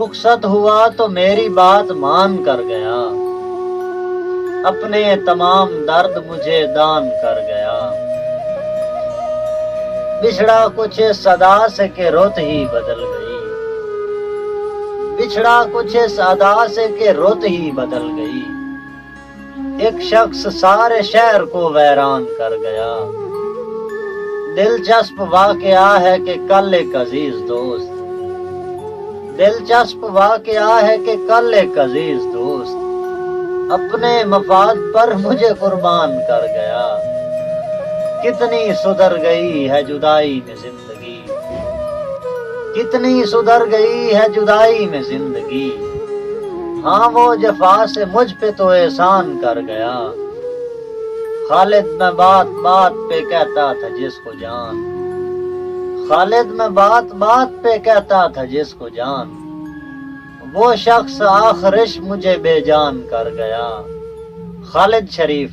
رخصت ہوا تو میری بات مان کر گیا، اپنے تمام درد مجھے دان کر گیا۔ بچھڑا کچھ صدا سے کہ رت ہی بدل گئی، بچھڑا کچھ صدا سے کہ رت ہی بدل گئی۔ ایک شخص سارے شہر کو ویران کر گیا۔ دلچسپ واقعہ ہے کہ کل ایک عزیز دوست، دلچسپ واقعہ ہے کہ کل ایک عزیز دوست اپنے مفاد پر مجھے قربان کر گیا۔ کتنی سدھر گئی ہے جدائی میں زندگی، کتنی سدھر گئی ہے جدائی میں زندگی۔ ہاں وہ جفا سے مجھ پہ تو احسان کر گیا۔ خالد میں بات بات پہ کہتا تھا جس کو جان، خالد میں بات بات پہ کہتا تھا جس کو جان، وہ شخص آخرش مجھے بے جان کر گیا۔ خالد شریف۔